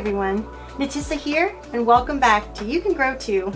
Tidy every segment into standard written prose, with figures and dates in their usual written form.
everyone, Natissa here and welcome back to You Can Grow Too.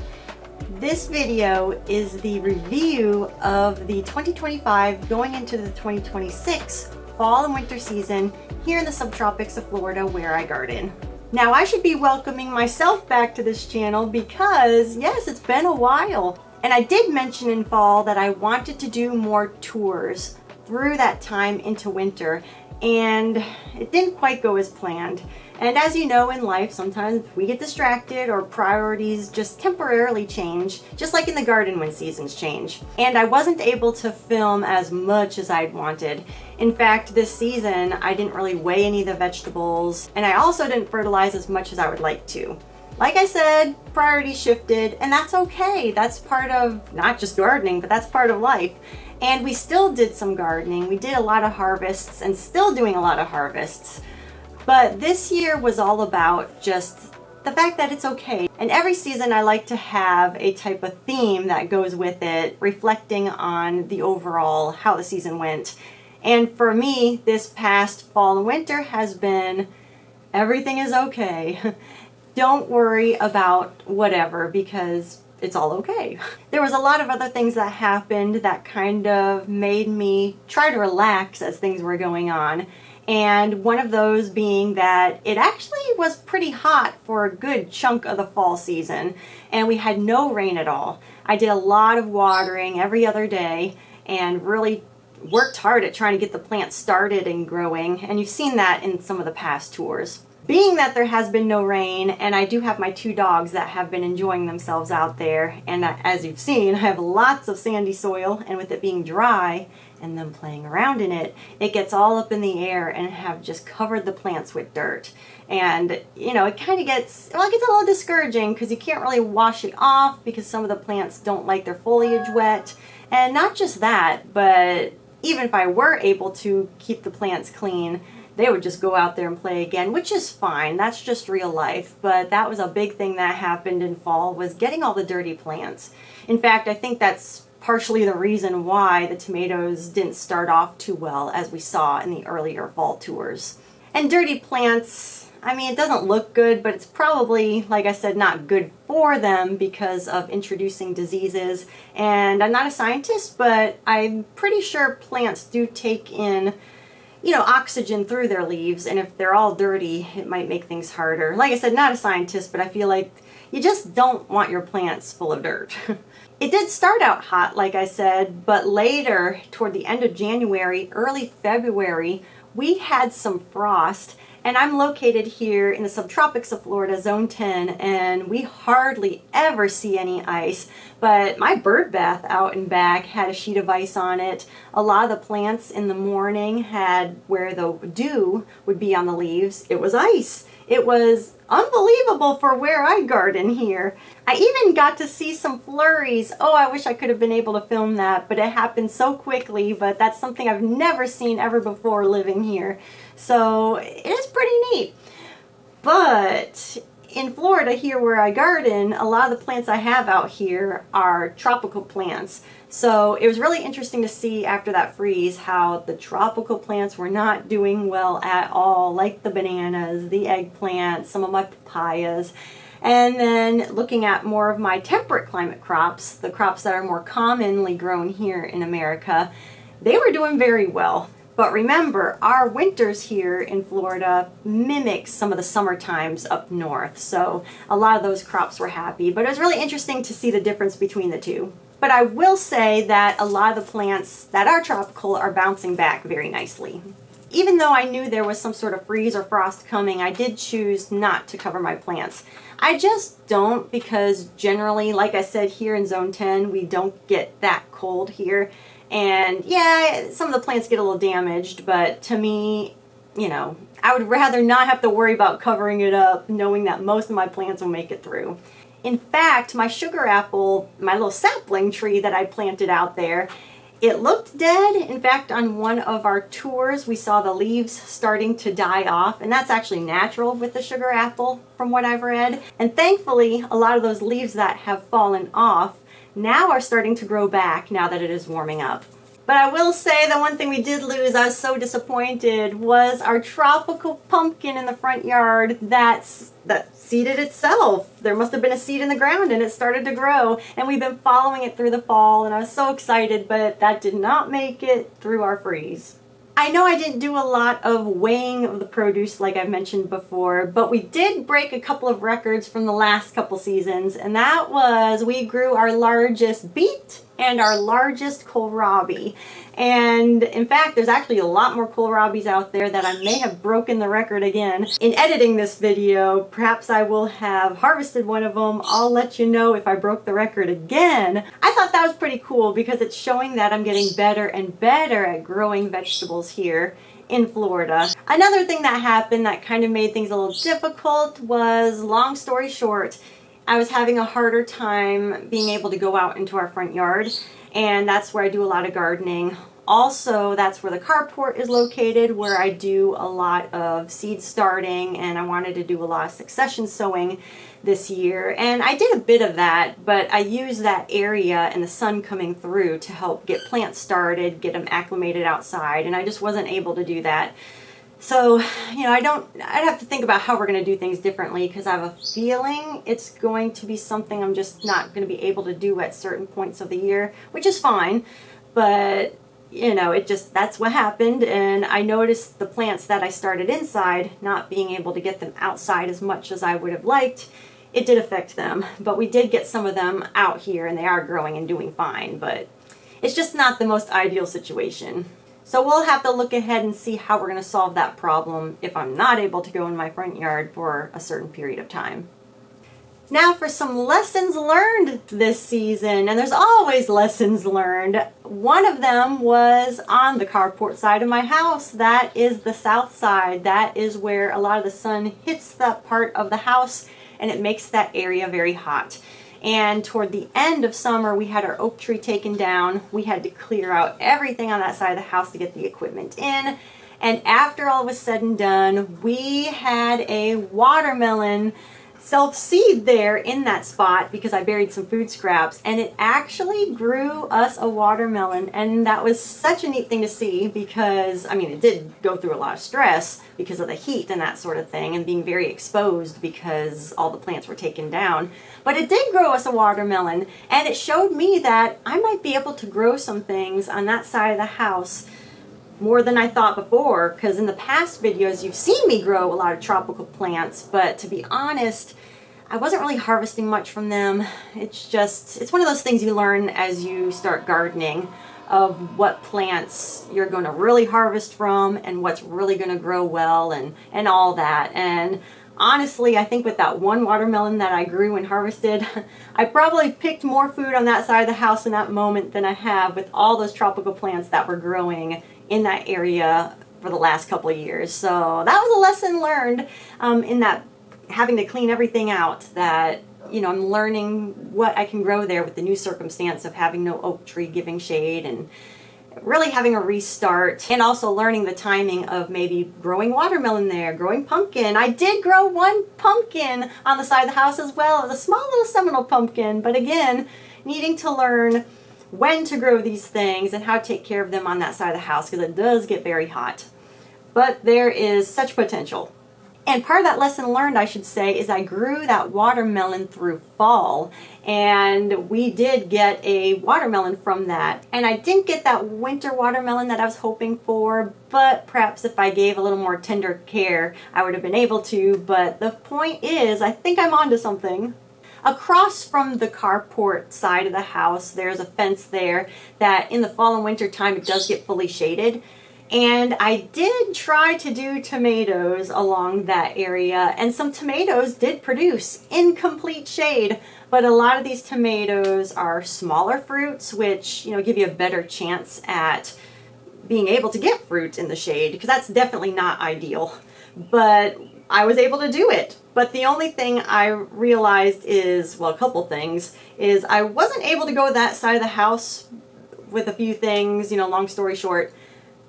This video is the review of the 2025 going into the 2026 fall and winter season here in the subtropics of Florida where I garden. Now I should be welcoming myself back to this channel because yes, it's been a while. And I did mention in fall that I wanted to do more tours through that time into winter, and it didn't quite go as planned. And as you know, in life, sometimes we get distracted or priorities just temporarily change, just like in the garden when seasons change. And I wasn't able to film as much as I'd wanted. In fact, this season, I didn't really weigh any of the vegetables, and I also didn't fertilize as much as I would like to. Like I said, priorities shifted, and that's okay. That's part of not just gardening, but that's part of life. And we still did some gardening. We did a lot of harvests and still doing a lot of harvests. But this year was all about just the fact that it's okay. And every season I like to have a type of theme that goes with it, reflecting on the overall, how the season went. And for me, this past fall and winter has been, everything is okay. Don't worry about whatever because it's all okay. There was a lot of other things that happened that kind of made me try to relax as things were going on. And one of those being that it actually was pretty hot for a good chunk of the fall season, and we had no rain at all. I did a lot of watering every other day and really worked hard at trying to get the plants started and growing, and you've seen that in some of the past tours. Being that there has been no rain, and I do have my two dogs that have been enjoying themselves out there, and as you've seen, I have lots of sandy soil, and with it being dry and them playing around in it, it gets all up in the air and have just covered the plants with dirt. And you know, it kind of gets, well, it gets a little discouraging because you can't really wash it off because some of the plants don't like their foliage wet. And not just that, but even if I were able to keep the plants clean, they would just go out there and play again, which is fine. That's just real life. But that was a big thing that happened in fall, was getting all the dirty plants. In fact, I think that's partially the reason why the tomatoes didn't start off too well, as we saw in the earlier fall tours. And dirty plants, I mean, it doesn't look good, but it's probably, like I said, not good for them because of introducing diseases. And I'm not a scientist, but I'm pretty sure plants do take in, you know, oxygen through their leaves, and if they're all dirty, it might make things harder. Like I said, not a scientist, but I feel like you just don't want your plants full of dirt. It did start out hot, like I said, but later, toward the end of January, early February, we had some frost. And I'm located here in the subtropics of Florida, zone 10, and we hardly ever see any ice. But my bird bath out and back had a sheet of ice on it. A lot of the plants in the morning had where the dew would be on the leaves. It was ice. It was unbelievable for where I garden here. I even got to see some flurries. Oh, I wish I could have been able to film that, but it happened so quickly. But that's something I've never seen ever before living here. So it is pretty neat. But in Florida, here where I garden, a lot of the plants I have out here are tropical plants. So it was really interesting to see after that freeze how the tropical plants were not doing well at all, like the bananas, the eggplants, some of my papayas. And then looking at more of my temperate climate crops, the crops that are more commonly grown here in America, they were doing very well. But remember, our winters here in Florida mimic some of the summer times up north. So a lot of those crops were happy. But it was really interesting to see the difference between the two. But I will say that a lot of the plants that are tropical are bouncing back very nicely. Even though I knew there was some sort of freeze or frost coming, I did choose not to cover my plants. I just don't, because generally, like I said, here in zone 10, we don't get that cold here. And yeah, some of the plants get a little damaged, but to me, you know, I would rather not have to worry about covering it up, knowing that most of my plants will make it through. In fact, my sugar apple, my little sapling tree that I planted out there, it looked dead. In fact, on one of our tours, we saw the leaves starting to die off, and that's actually natural with the sugar apple from what I've read. And thankfully, a lot of those leaves that have fallen off now are starting to grow back now that it is warming up. But I will say the one thing we did lose, I was so disappointed, was our tropical pumpkin in the front yard that seeded itself. There must have been a seed in the ground and it started to grow, and we've been following it through the fall, and I was so excited, but that did not make it through our freeze. I know I didn't do a lot of weighing of the produce like I've mentioned before, but we did break a couple of records from the last couple seasons, and that was we grew our largest beet and our largest kohlrabi. And in fact, there's actually a lot more kohlrabis out there that I may have broken the record again. In editing this video, perhaps I will have harvested one of them. I'll let you know if I broke the record again. I thought that was pretty cool because it's showing that I'm getting better and better at growing vegetables here in Florida. Another thing that happened that kind of made things a little difficult was, long story short, I was having a harder time being able to go out into our front yard, and that's where I do a lot of gardening. Also, that's where the carport is located, where I do a lot of seed starting, and I wanted to do a lot of succession sowing this year. And I did a bit of that, but I used that area and the sun coming through to help get plants started, get them acclimated outside, and I just wasn't able to do that. So, you know, I'd have to think about how we're going to do things differently, because I have a feeling it's going to be something I'm just not going to be able to do at certain points of the year, which is fine. But, you know, that's what happened. And I noticed the plants that I started inside, not being able to get them outside as much as I would have liked, it did affect them. But we did get some of them out here, and they are growing and doing fine. But it's just not the most ideal situation. So we'll have to look ahead and see how we're going to solve that problem if I'm not able to go in my front yard for a certain period of time. Now for some lessons learned this season, and there's always lessons learned. One of them was on the carport side of my house. That is the south side. That is where a lot of the sun hits that part of the house, and it makes that area very hot. And toward the end of summer, we had our oak tree taken down. We had to clear out everything on that side of the house to get the equipment in. And after all was said and done, we had a watermelon self-seed there in that spot because I buried some food scraps, and it actually grew us a watermelon. And that was such a neat thing to see because, I mean, it did go through a lot of stress because of the heat and that sort of thing, and being very exposed because all the plants were taken down. But it did grow us a watermelon, and it showed me that I might be able to grow some things on that side of the house more than I thought before, because in the past videos you've seen me grow a lot of tropical plants, but to be honest, I wasn't really harvesting much from them. It's one of those things you learn as you start gardening, of what plants you're going to really harvest from and what's really going to grow well and all that. And honestly, I think with that one watermelon that I grew and harvested, I probably picked more food on that side of the house in that moment than I have with all those tropical plants that were growing in that area for the last couple of years. So that was a lesson learned in that having to clean everything out, that, you know, I'm learning what I can grow there with the new circumstance of having no oak tree giving shade, and really having a restart, and also learning the timing of maybe growing watermelon there, growing pumpkin. I did grow one pumpkin on the side of the house as well. It was a small little Seminole pumpkin, but again, needing to learn when to grow these things and how to take care of them on that side of the house, because it does get very hot. But there is such potential. And part of that lesson learned, I should say, is I grew that watermelon through fall, and we did get a watermelon from that. And I didn't get that winter watermelon that I was hoping for, but perhaps if I gave a little more tender care, I would have been able to. But the point is, I think I'm onto something. Across from the carport side of the house, there's a fence there that in the fall and winter time it does get fully shaded. And I did try to do tomatoes along that area, and some tomatoes did produce in complete shade, but a lot of these tomatoes are smaller fruits, which, you know, give you a better chance at being able to get fruit in the shade, because that's definitely not ideal. But I was able to do it. But the only thing I realized is, well, a couple things, is I wasn't able to go that side of the house with a few things, you know, long story short.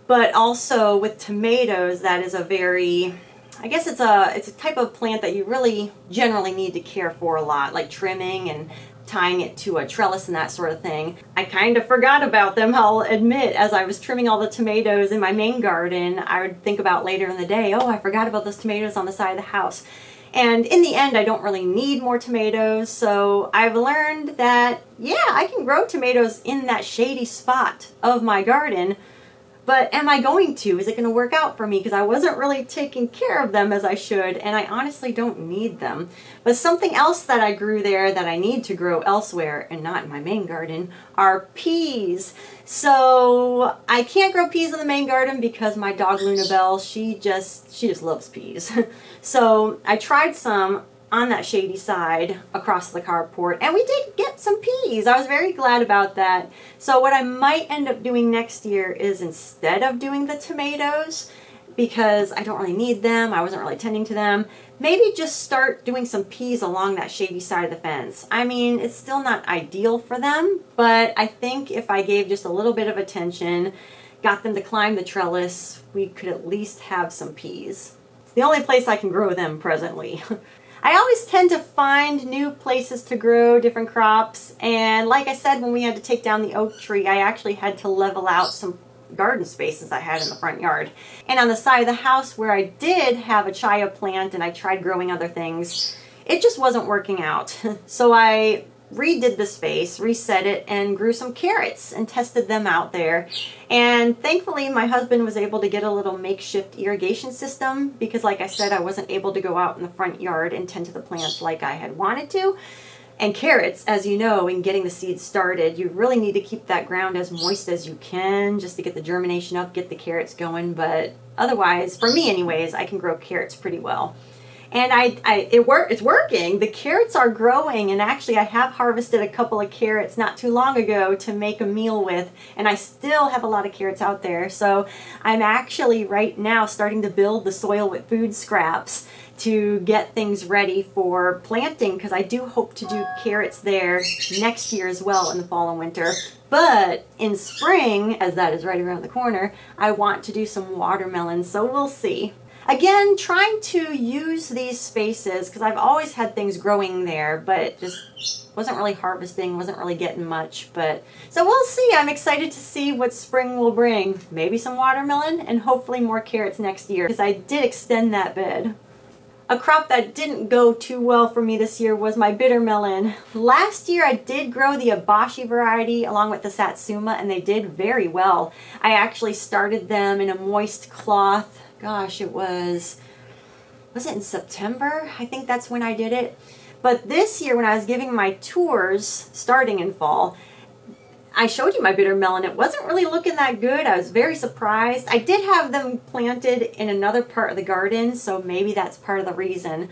But also with tomatoes, that is a very, I guess it's a type of plant that you really generally need to care for a lot, like trimming and tying it to a trellis and that sort of thing. I kind of forgot about them, I'll admit. As I was trimming all the tomatoes in my main garden, I would think about later in the day, oh, I forgot about those tomatoes on the side of the house. And in the end, I don't really need more tomatoes, so I've learned that, yeah, I can grow tomatoes in that shady spot of my garden. But am I going to? Is it going to work out for me? Because I wasn't really taking care of them as I should, and I honestly don't need them. But something else that I grew there that I need to grow elsewhere, and not in my main garden, are peas. So I can't grow peas in the main garden because my dog Lunabelle, she just loves peas. So I tried some on that shady side across the carport, and we did get some peas. I was very glad about that. So what I might end up doing next year is, instead of doing the tomatoes, because I don't really need them, I wasn't really tending to them, maybe just start doing some peas along that shady side of the fence. I mean, it's still not ideal for them, but I think if I gave just a little bit of attention, got them to climb the trellis, we could at least have some peas. It's the only place I can grow them presently. I always tend to find new places to grow different crops, and like I said, when we had to take down the oak tree, I actually had to level out some garden spaces I had in the front yard. And on the side of the house where I did have a chaya plant and I tried growing other things, it just wasn't working out. So I redid the space, reset it, and grew some carrots and tested them out there. And thankfully my husband was able to get a little makeshift irrigation system because, like I said, I wasn't able to go out in the front yard and tend to the plants like I had wanted to. And carrots, as you know, in getting the seeds started, you really need to keep that ground as moist as you can just to get the germination up, get the carrots going. But otherwise, for me anyways, I can grow carrots pretty well. And it's working. The carrots are growing, and actually I have harvested a couple of carrots not too long ago to make a meal with, and I still have a lot of carrots out there. So I'm actually right now starting to build the soil with food scraps to get things ready for planting, because I do hope to do carrots there next year as well in the fall and winter. But in spring, as that is right around the corner, I want to do some watermelons, so we'll see. Again, trying to use these spaces, because I've always had things growing there, but just wasn't really harvesting, wasn't really getting much. But so we'll see. I'm excited to see what spring will bring. Maybe some watermelon and hopefully more carrots next year, because I did extend that bed. A crop that didn't go too well for me this year was my bitter melon. Last year I did grow the Abashi variety along with the Satsuma, and they did very well. I actually started them in a moist cloth. Gosh, was it in September? I think that's when I did it. But this year when I was giving my tours starting in fall, I showed you my bitter melon. It wasn't really looking that good. I was very surprised. I did have them planted in another part of the garden, so maybe that's part of the reason.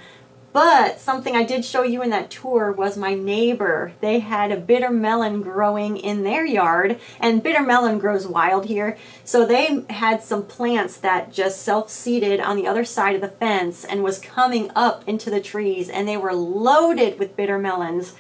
But something I did show you in that tour was my neighbor. They had a bitter melon growing in their yard, and bitter melon grows wild here. So they had some plants that just self-seeded on the other side of the fence and was coming up into the trees, and they were loaded with bitter melons.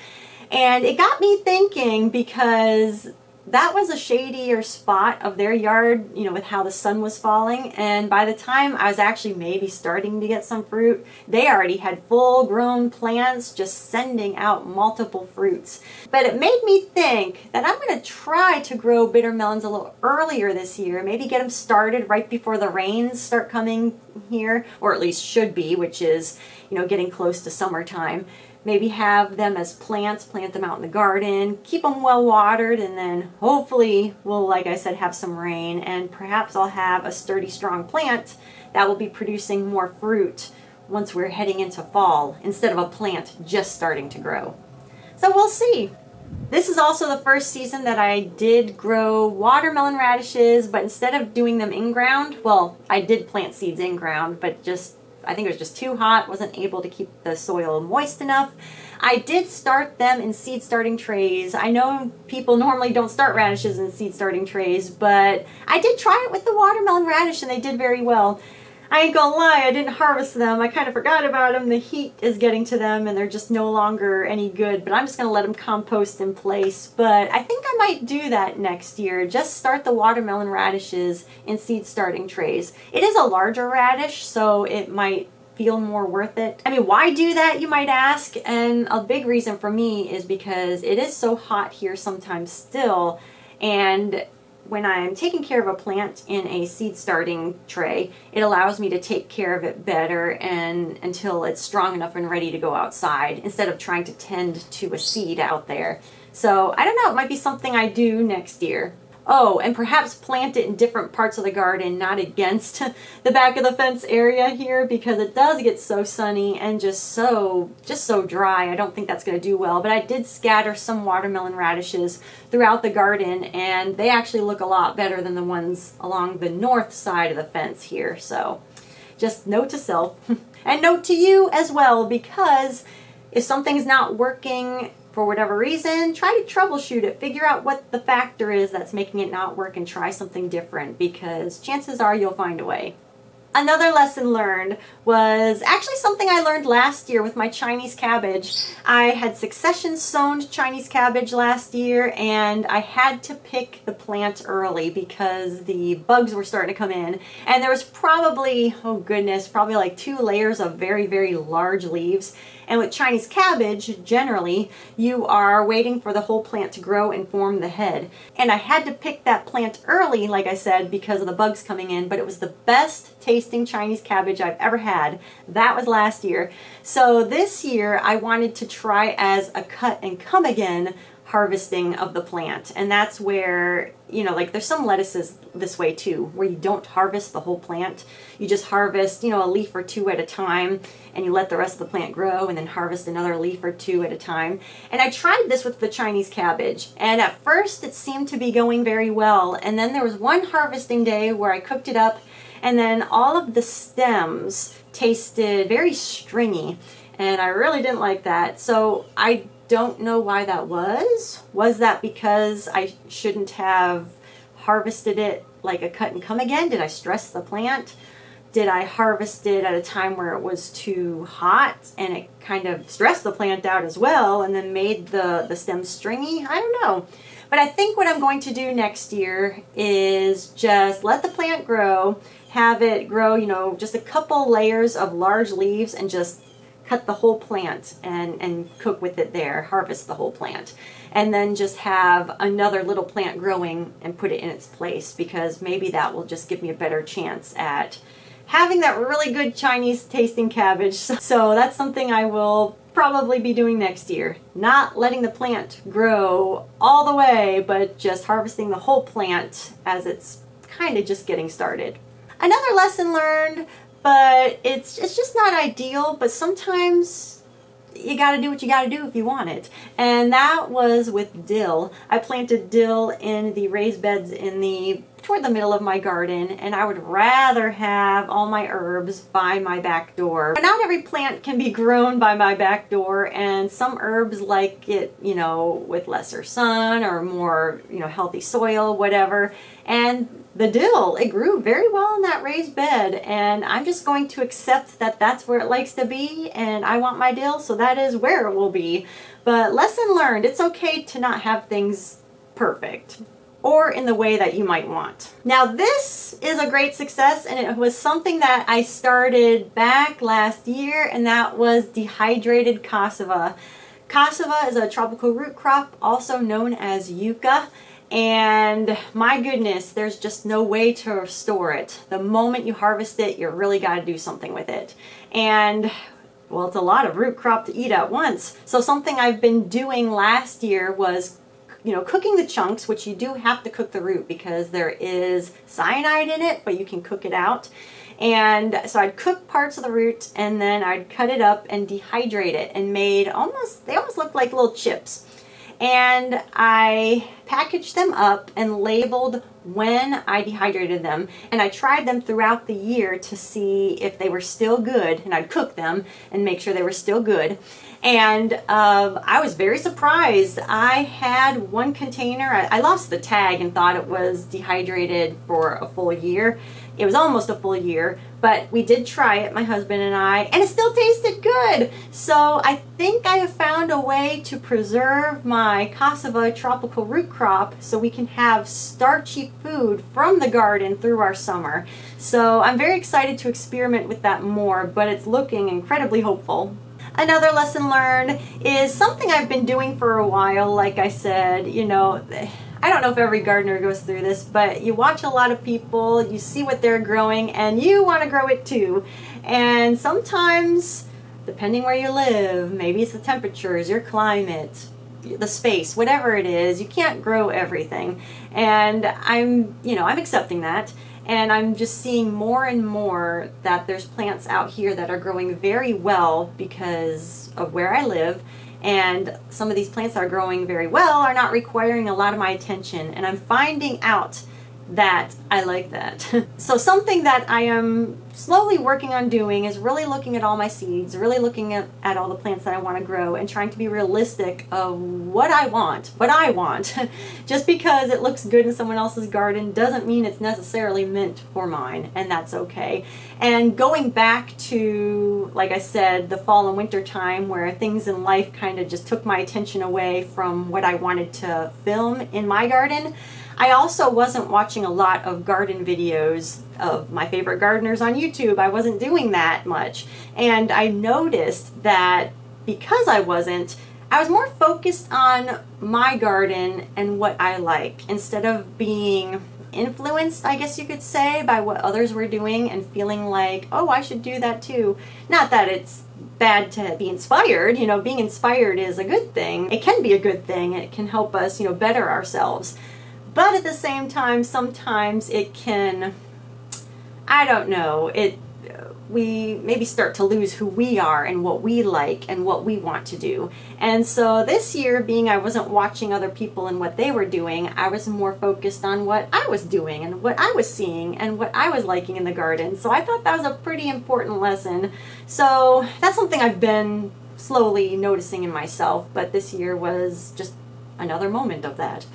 And it got me thinking, because that was a shadier spot of their yard, you know, with how the sun was falling. And by the time I was actually maybe starting to get some fruit, they already had full grown plants just sending out multiple fruits. But it made me think that I'm going to try to grow bitter melons a little earlier this year, maybe get them started right before the rains start coming here, or at least should be, which is, you know, getting close to summertime. Maybe have them as plants, plant them out in the garden, keep them well watered, and then hopefully we'll, like I said, have some rain, and perhaps I'll have a sturdy, strong plant that will be producing more fruit once we're heading into fall, instead of a plant just starting to grow. So we'll see. This is also the first season that I did grow watermelon radishes, but instead of doing them in ground, well, I did plant seeds in ground, but I think it was just too hot, wasn't able to keep the soil moist enough. I did start them in seed starting trays. I know people normally don't start radishes in seed starting trays, but I did try it with the watermelon radish and they did very well. I ain't gonna lie, I didn't harvest them. I kind of forgot about them. The heat is getting to them and they're just no longer any good, but I'm just gonna let them compost in place. But I think I might do that next year. Just start the watermelon radishes in seed starting trays. It is a larger radish, so it might feel more worth it. I mean, why do that, you might ask? And a big reason for me is because it is so hot here sometimes still, and when I'm taking care of a plant in a seed starting tray, it allows me to take care of it better and until it's strong enough and ready to go outside instead of trying to tend to a seed out there. So I don't know, it might be something I do next year. Oh, and perhaps plant it in different parts of the garden, not against the back of the fence area here, because it does get so sunny and just so dry. I don't think that's going to do well. But I did scatter some watermelon radishes throughout the garden, and they actually look a lot better than the ones along the north side of the fence here. So just note to self and note to you as well, because if something's not working for whatever reason, try to troubleshoot it. Figure out what the factor is that's making it not work and try something different, because chances are you'll find a way. Another lesson learned was actually something I learned last year with my Chinese cabbage. I had succession sown Chinese cabbage last year, and I had to pick the plant early because the bugs were starting to come in. And there was probably, oh goodness, probably like 2 layers of very, very large leaves. And with Chinese cabbage, generally, you are waiting for the whole plant to grow and form the head. And I had to pick that plant early, like I said, because of the bugs coming in, but it was the best tasting Chinese cabbage I've ever had. That was last year. So this year, I wanted to try as a cut and come again harvesting of the plant. And that's where, you know, like there's some lettuces this way too, where you don't harvest the whole plant. You just harvest, you know, a leaf or 2 at a time, and you let the rest of the plant grow and then harvest another leaf or 2 at a time. And I tried this with the Chinese cabbage, and at first it seemed to be going very well. And then there was one harvesting day where I cooked it up, and then all of the stems tasted very stringy, and I really didn't like that. So I don't know why that was. Was that because I shouldn't have harvested it like a cut and come again? Did I stress the plant? Did I harvest it at a time where it was too hot and it kind of stressed the plant out as well and then made the stems stringy? I don't know. But I think what I'm going to do next year is just let the plant grow, have it grow, you know, just a couple layers of large leaves, and just cut the whole plant and cook with it there, harvest the whole plant. And then just have another little plant growing and put it in its place, because maybe that will just give me a better chance at having that really good Chinese tasting cabbage. So that's something I will probably be doing next year. Not letting the plant grow all the way, but just harvesting the whole plant as it's kind of just getting started. Another lesson learned, but it's just not ideal, but sometimes you got to do what you got to do if you want it. And that was with dill. I planted dill in the raised beds toward the middle of my garden, and I would rather have all my herbs by my back door. But not every plant can be grown by my back door, and some herbs like it, you know, with lesser sun or more, you know, healthy soil, whatever. And the dill, it grew very well in that raised bed, and I'm just going to accept that that's where it likes to be, and I want my dill, so that is where it will be. But lesson learned, it's okay to not have things perfect or in the way that you might want. Now this is a great success, and it was something that I started back last year, and that was dehydrated cassava. Cassava is a tropical root crop, also known as yucca. And my goodness, there's just no way to store it. The moment you harvest it, you really got to do something with it. And well, it's a lot of root crop to eat at once. So something I've been doing last year was, you know, cooking the chunks, which you do have to cook the root because there is cyanide in it, but you can cook it out. And so I'd cook parts of the root, and then I'd cut it up and dehydrate it, and they almost looked like little chips. And I packaged them up and labeled when I dehydrated them, and I tried them throughout the year to see if they were still good, and I'd cook them and make sure they were still good. And I was very surprised. I had one container, I lost the tag and thought it was dehydrated for a full year. It was almost a full year, But we did try it, my husband and I, and it still tasted good. So I think I have found a way to preserve my cassava tropical root crop so we can have starchy food from the garden through our summer. So I'm very excited to experiment with that more, but it's looking incredibly hopeful. Another lesson learned is something I've been doing for a while. Like I said, you know, I don't know if every gardener goes through this, but you watch a lot of people, you see what they're growing, and you want to grow it too. And sometimes, depending where you live, maybe it's the temperatures, your climate, the space, whatever it is, you can't grow everything. And I'm accepting that. And I'm just seeing more and more that there's plants out here that are growing very well because of where I live. And some of these plants that are growing very well are not requiring a lot of my attention. And I'm finding out that I like that. So something that I am slowly working on doing is really looking at all my seeds, really looking at all the plants that I want to grow and trying to be realistic of what I want. Just because it looks good in someone else's garden doesn't mean it's necessarily meant for mine, and that's okay. And going back to, like I said, the fall and winter time where things in life kind of just took my attention away from what I wanted to film in my garden, I also wasn't watching a lot of garden videos of my favorite gardeners on YouTube. I wasn't doing that much. And I noticed that because I was more focused on my garden and what I like instead of being influenced, I guess you could say, by what others were doing and feeling like, oh, I should do that too. Not that it's bad to be inspired. You know, being inspired is a good thing. It can be a good thing. It can help us, better ourselves. But at the same time, sometimes it can, I don't know, we maybe start to lose who we are and what we like and what we want to do. And so this year, being I wasn't watching other people and what they were doing, I was more focused on what I was doing and what I was seeing and what I was liking in the garden. So I thought that was a pretty important lesson. So that's something I've been slowly noticing in myself, but this year was just another moment of that.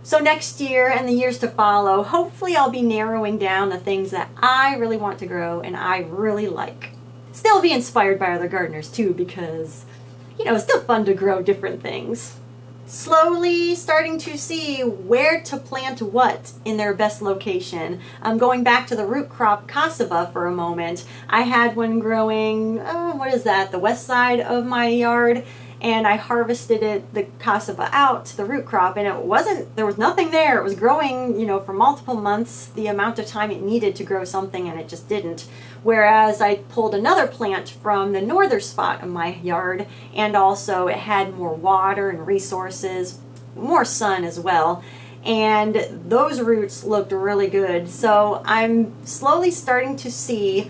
So next year and the years to follow, hopefully I'll be narrowing down the things that I really want to grow and I really like. Still be inspired by other gardeners too, because, it's still fun to grow different things. Slowly starting to see where to plant what in their best location. Going back to the root crop cassava for a moment. I had one growing, the west side of my yard. And I harvested the cassava out, the root crop, and there was nothing there. It was growing, for multiple months, the amount of time it needed to grow something, and it just didn't. Whereas I pulled another plant from the northern spot of my yard, and also it had more water and resources, more sun as well. And those roots looked really good. So I'm slowly starting to see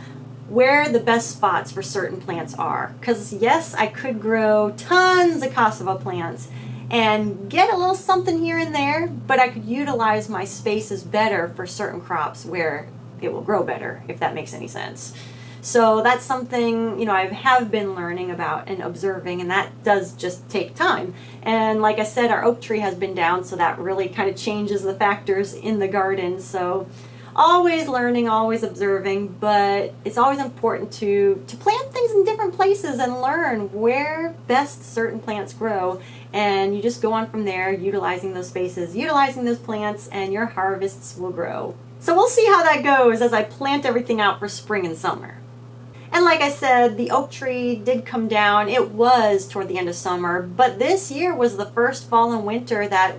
where the best spots for certain plants are. Because yes, I could grow tons of cassava plants and get a little something here and there, but I could utilize my spaces better for certain crops where it will grow better, if that makes any sense. So that's something, I have been learning about and observing, and that does just take time. And like I said, our oak tree has been down, so that really kind of changes the factors in the garden. So always learning, always observing, but it's always important to plant things in different places and learn where best certain plants grow, and you just go on from there, utilizing those spaces, utilizing those plants, and your harvests will grow. So we'll see how that goes as I plant everything out for spring and summer. And like I said, the oak tree did come down. It was toward the end of summer, but this year was the first fall and winter that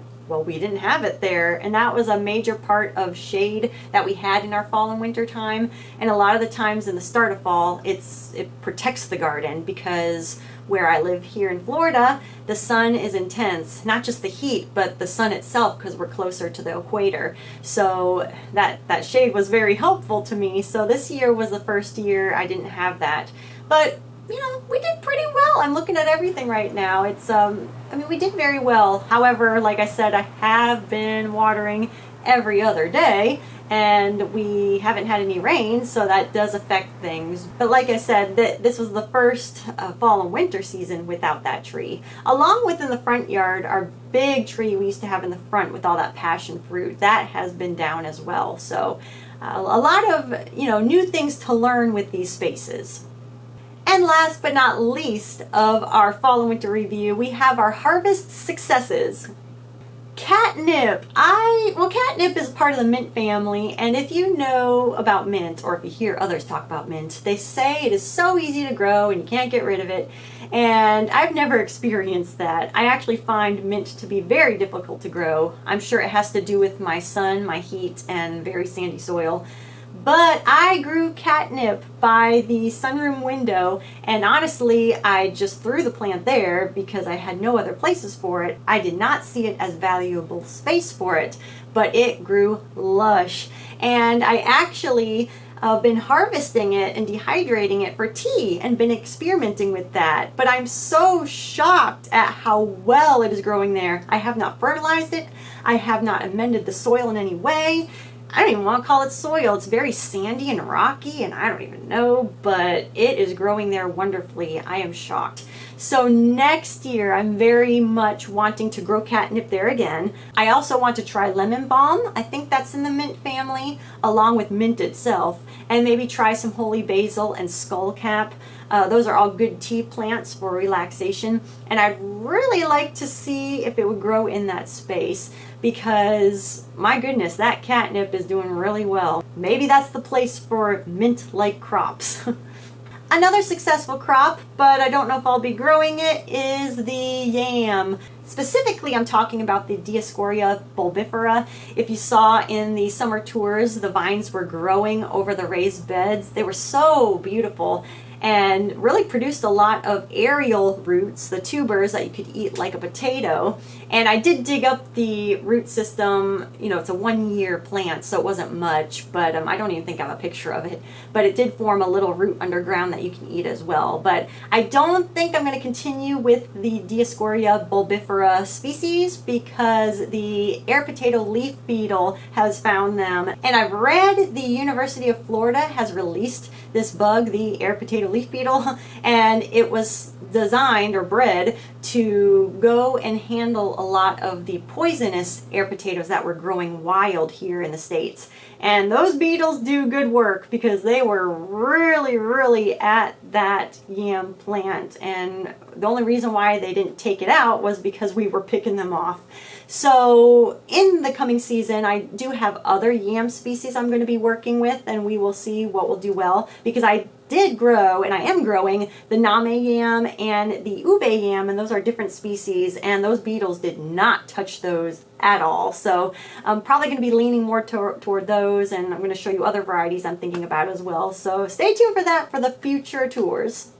we didn't have it there, and that was a major part of shade that we had in our fall and winter time. And a lot of the times in the start of fall, it protects the garden, because where I live here in Florida, the sun is intense, not just the heat, but the sun itself, because we're closer to the equator. So that shade was very helpful to me. So this year was the first year I didn't have that. But you know, we did pretty well. I'm looking at everything right now. It's, I mean, we did very well. However, like I said, I have been watering every other day, and we haven't had any rain, so that does affect things. But like I said, this was the first fall and winter season without that tree. Along with in the front yard, our big tree we used to have in the front with all that passion fruit, that has been down as well. So a lot of, you know, new things to learn with these spaces. And last but not least of our fall and winter review, we have our harvest successes. Catnip. Well, catnip is part of the mint family, and if you know about mint, or if you hear others talk about mint, they say it is so easy to grow and you can't get rid of it, and I've never experienced that. I actually find mint to be very difficult to grow. I'm sure it has to do with my sun, my heat, and very sandy soil. But I grew catnip by the sunroom window, and honestly, I just threw the plant there because I had no other places for it. I did not see it as valuable space for it, but it grew lush. And I actually been harvesting it and dehydrating it for tea and been experimenting with that. But I'm so shocked at how well it is growing there. I have not fertilized it. I have not amended the soil in any way. I don't even want to call it soil. It's very sandy and rocky, and I don't even know, but it is growing there wonderfully. I am shocked. So next year, I'm very much wanting to grow catnip there again. I also want to try lemon balm. I think that's in the mint family, along with mint itself, and maybe try some holy basil and skullcap. Those are all good tea plants for relaxation, and I'd really like to see if it would grow in that space, because my goodness, that catnip is doing really well. Maybe that's the place for mint-like crops. Another successful crop, but I don't know if I'll be growing it, is the yam. Specifically, I'm talking about the Dioscorea bulbifera. If you saw in the summer tours, the vines were growing over the raised beds. They were so beautiful and really produced a lot of aerial roots, the tubers that you could eat like a potato. And I did dig up the root system. You know, it's a 1-year plant, so it wasn't much, but I don't even think I have a picture of it. But it did form a little root underground that you can eat as well. But I don't think I'm going to continue with the Dioscorea bulbifera species because the air potato leaf beetle has found them. And I've read the University of Florida has released this bug, the air potato leaf beetle, and it was designed or bred to go and handle a lot of the poisonous air potatoes that were growing wild here in the States. And those beetles do good work because they were really at that yam plant, and the only reason why they didn't take it out was because we were picking them off. So in the coming season, I do have other yam species I'm going to be working with, and we will see what will do well, because I did grow, and I am growing, the Name yam and the Ube yam, and those are different species, and those beetles did not touch those at all. So I'm probably going to be leaning more toward those, and I'm going to show you other varieties I'm thinking about as well. So stay tuned for that for the future tours,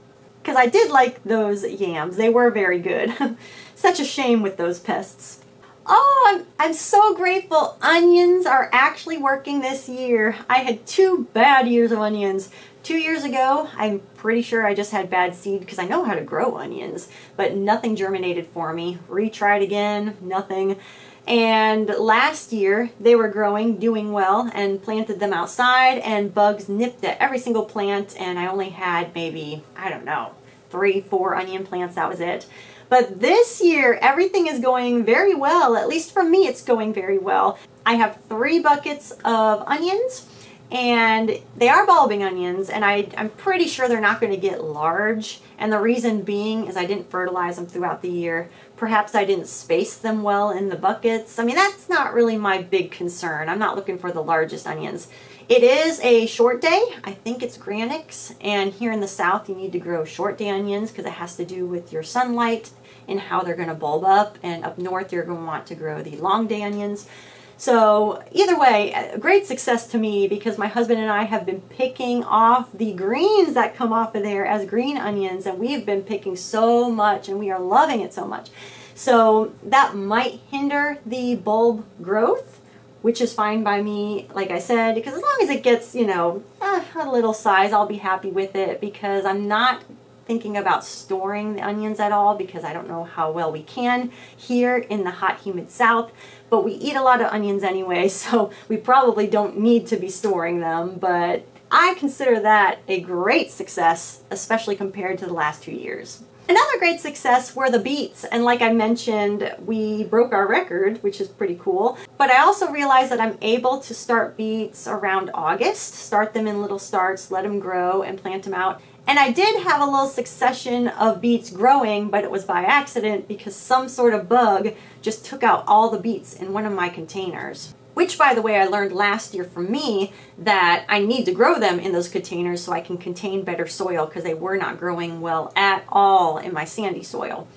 because I did like those yams. They were very good. Such a shame with those pests. Oh, I'm so grateful. Onions are actually working this year. I had 2 bad years of onions. 2 years ago, I'm pretty sure I just had bad seed because I know how to grow onions, but nothing germinated for me. Retried again, nothing. And last year, they were growing, doing well, and planted them outside, and bugs nipped at every single plant, and I only had maybe, I don't know, 3, 4 onion plants, that was it. But this year, everything is going very well. At least for me, it's going very well. I have 3 buckets of onions, and they are bulbing onions, and I'm pretty sure they're not going to get large. And the reason being is I didn't fertilize them throughout the year. Perhaps I didn't space them well in the buckets. I mean, that's not really my big concern. I'm not looking for the largest onions. It is a short day. I think it's Granix, and here in the South you need to grow short day onions because it has to do with your sunlight and how they're going to bulb up, and up north you're going to want to grow the long day onions. So either way, a great success to me because my husband and I have been picking off the greens that come off of there as green onions, and we've been picking so much and we are loving it so much. So that might hinder the bulb growth, which is fine by me, like I said, because as long as it gets, you know, a little size, I'll be happy with it, because I'm not thinking about storing the onions at all because I don't know how well we can here in the hot, humid South. But we eat a lot of onions anyway, so we probably don't need to be storing them. But I consider that a great success, especially compared to the last 2 years. Another great success were the beets, and like I mentioned, we broke our record, which is pretty cool. But I also realized that I'm able to start beets around August, start them in little starts, let them grow, and plant them out. And I did have a little succession of beets growing, but it was by accident because some sort of bug just took out all the beets in one of my containers. Which, by the way, I learned last year from me that I need to grow them in those containers so I can contain better soil because they were not growing well at all in my sandy soil.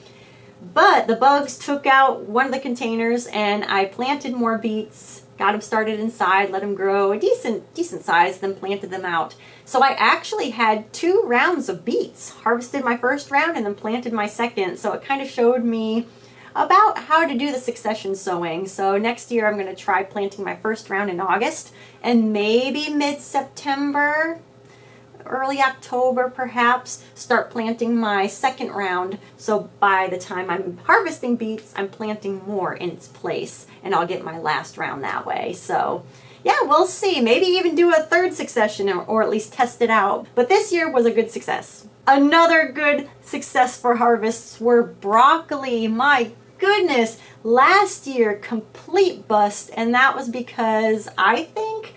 But the bugs took out one of the containers and I planted more beets, got them started inside, let them grow a decent size, then planted them out. So I actually had 2 rounds of beets, harvested my first round and then planted my second. So it kind of showed me about how to do the succession sowing. So next year I'm going to try planting my first round in August and maybe mid-September, early October perhaps, start planting my second round. So by the time I'm harvesting beets, I'm planting more in its place and I'll get my last round that way. So yeah, we'll see. Maybe even do a third succession or at least test it out. But this year was a good success. Another good success for harvests were broccoli. My goodness, last year complete bust, and that was because I think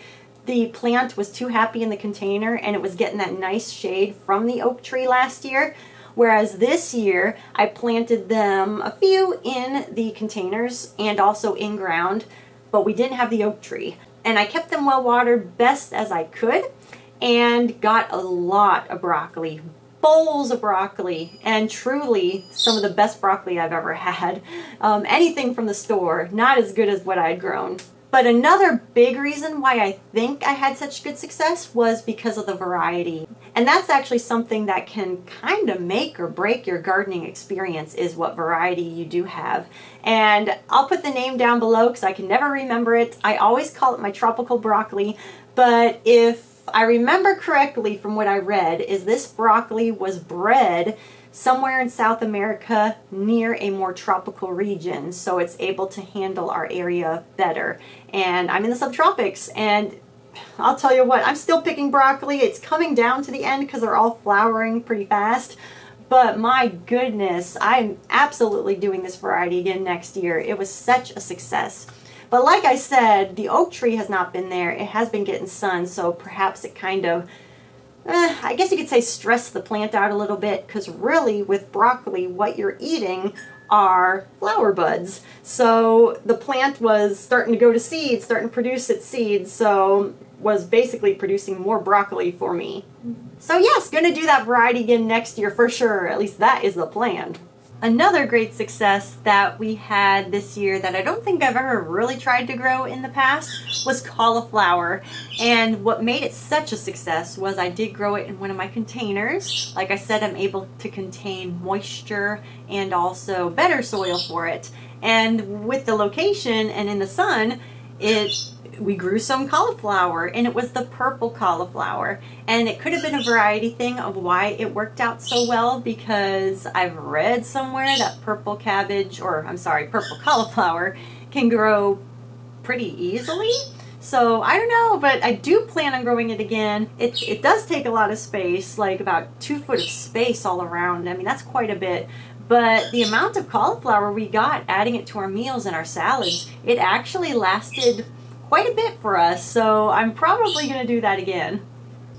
the plant was too happy in the container and it was getting that nice shade from the oak tree last year. Whereas this year I planted them a few in the containers and also in ground, but we didn't have the oak tree. And I kept them well watered best as I could and got a lot of broccoli. Bowls of broccoli, and truly some of the best broccoli I've ever had. Anything from the store, not as good as what I had grown. But another big reason why I think I had such good success was because of the variety. And that's actually something that can kind of make or break your gardening experience, is what variety you do have. And I'll put the name down below because I can never remember it. I always call it my tropical broccoli, but if I remember correctly from what I read, is this broccoli was bred somewhere in South America near a more tropical region, so it's able to handle our area better. And I'm in the subtropics, and I'll tell you what, I'm still picking broccoli. It's coming down to the end because they're all flowering pretty fast. But my goodness, I'm absolutely doing this variety again next year. It was such a success. But like I said, the oak tree has not been there. It has been getting sun, so perhaps it kind of, I guess you could say, stressed the plant out a little bit, because really with broccoli, what you're eating are flower buds. So the plant was starting to go to seed, starting to produce its seeds, so was basically producing more broccoli for me. So yes, gonna do that variety again next year for sure. At least that is the plan. Another great success that we had this year that I don't think I've ever really tried to grow in the past was cauliflower. And what made it such a success was I did grow it in one of my containers. Like I said, I'm able to contain moisture and also better soil for it. And with the location and in the sun, we grew some cauliflower, and it was the purple cauliflower. And it could have been a variety thing of why it worked out so well, because I've read somewhere that purple cauliflower can grow pretty easily. So I don't know, but I do plan on growing it again. It does take a lot of space, like about 2 foot of space all around. I mean, that's quite a bit. But the amount of cauliflower we got, adding it to our meals and our salads, it actually lasted quite a bit for us, so I'm probably going to do that again.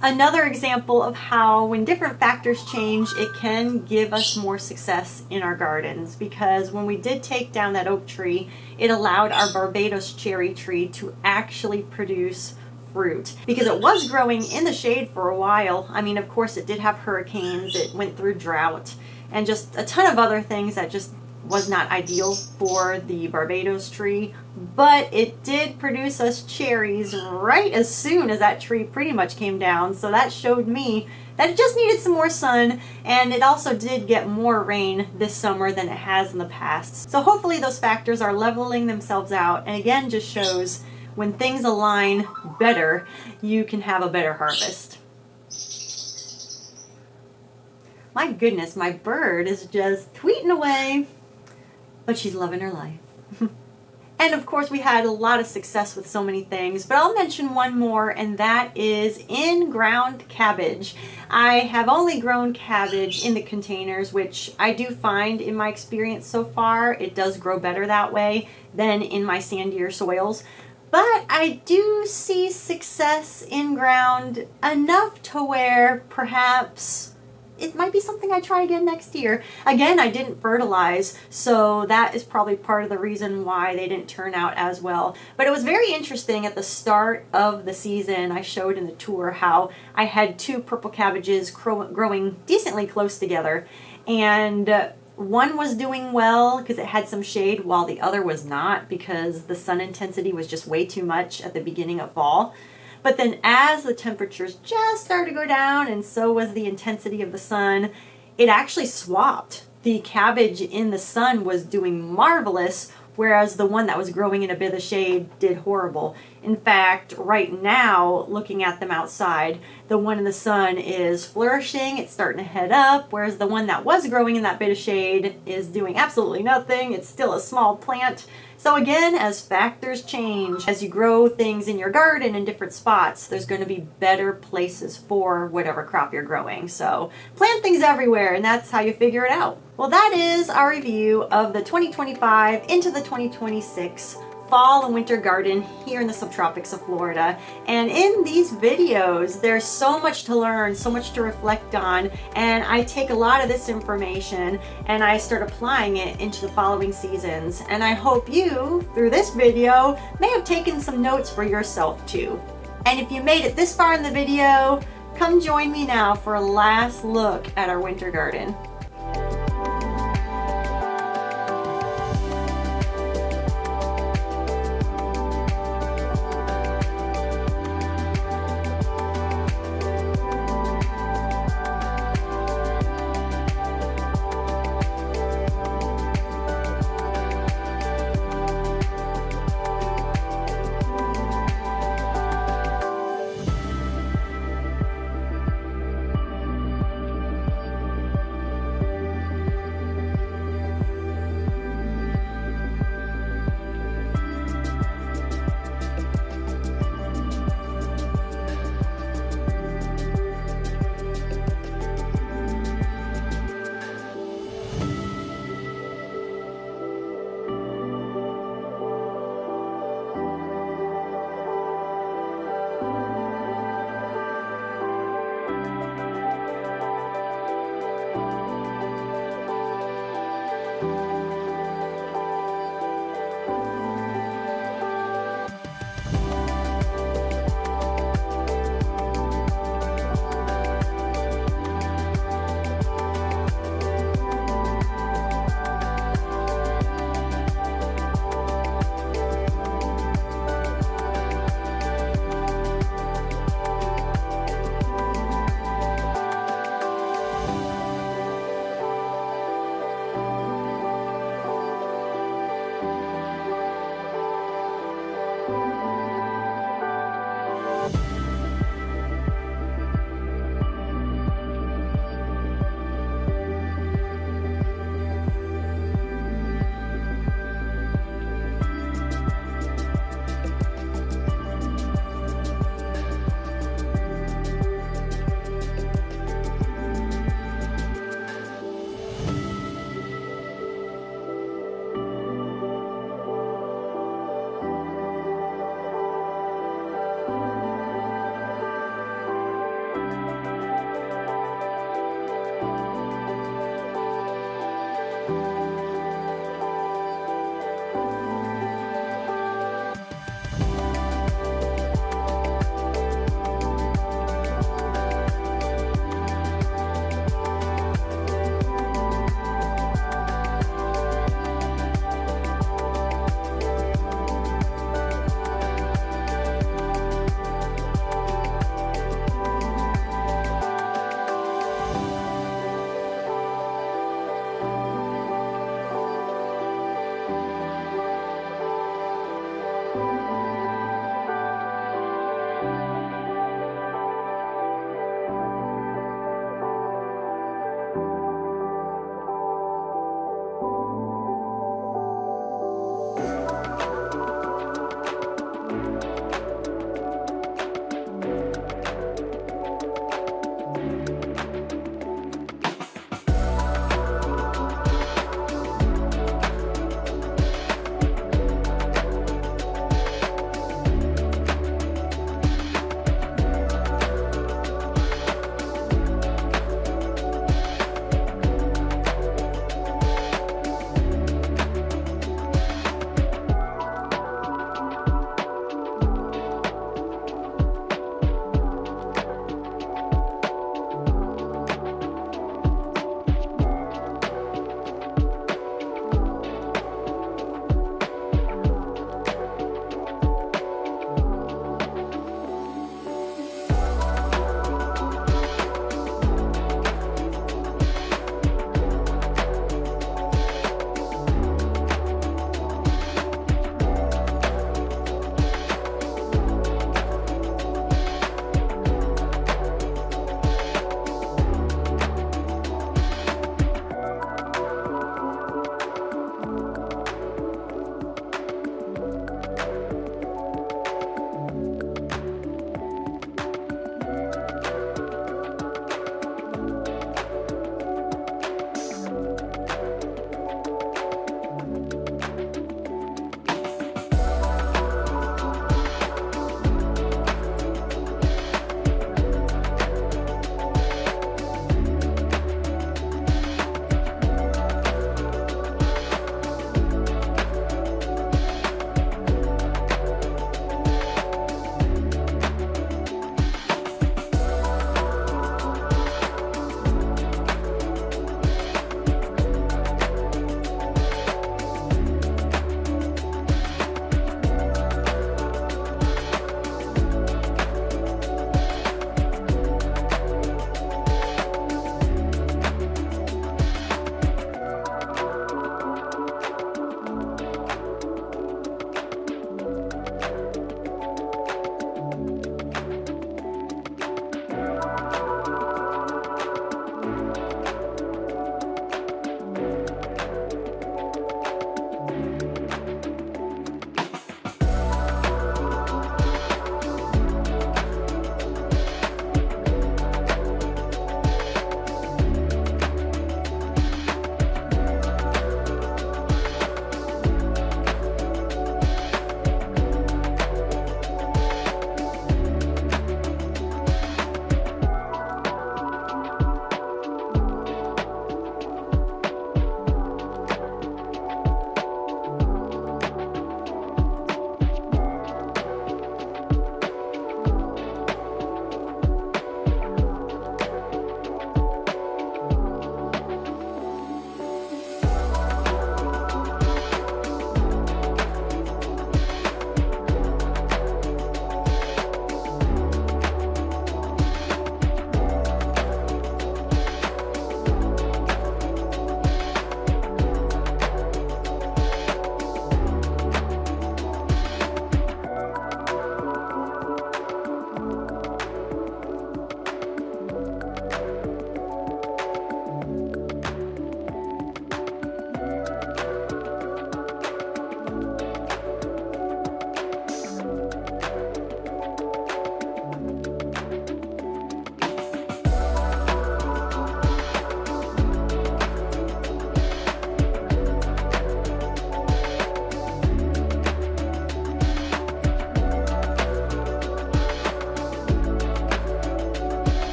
Another example of how when different factors change, it can give us more success in our gardens, because when we did take down that oak tree, it allowed our Barbados cherry tree to actually produce fruit, because it was growing in the shade for a while. I mean, of course, it did have hurricanes, it went through drought, and just a ton of other things that just was not ideal for the Barbados tree, but it did produce us cherries right as soon as that tree pretty much came down. So that showed me that it just needed some more sun, and it also did get more rain this summer than it has in the past. So hopefully those factors are leveling themselves out, and again just shows when things align better, you can have a better harvest. My goodness, my bird is just tweeting away, but she's loving her life. And of course we had a lot of success with so many things, but I'll mention one more, and that is in-ground cabbage. I have only grown cabbage in the containers, which I do find in my experience so far, it does grow better that way than in my sandier soils. But I do see success in ground enough to where perhaps it might be something I try again next year. Again, I didn't fertilize, so that is probably part of the reason why they didn't turn out as well. But it was very interesting at the start of the season. I showed in the tour how I had two purple cabbages growing decently close together, and one was doing well because it had some shade while the other was not, because the sun intensity was just way too much at the beginning of fall. But then as the temperatures just started to go down, and so was the intensity of the sun, it actually swapped. The cabbage in the sun was doing marvelous, whereas the one that was growing in a bit of shade did horrible. In fact, right now, looking at them outside, the one in the sun is flourishing, it's starting to head up, whereas the one that was growing in that bit of shade is doing absolutely nothing. It's still a small plant. So again, as factors change, as you grow things in your garden in different spots, there's going to be better places for whatever crop you're growing. So plant things everywhere, and that's how you figure it out. Well, that is our review of the 2025 into the 2026 fall and winter garden here in the subtropics of Florida. And in these videos, there's so much to learn, so much to reflect on, and I take a lot of this information and I start applying it into the following seasons. And I hope you, through this video, may have taken some notes for yourself too. And if you made it this far in the video, come join me now for a last look at our winter garden.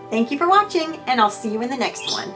Thank you for watching, and I'll see you in the next one.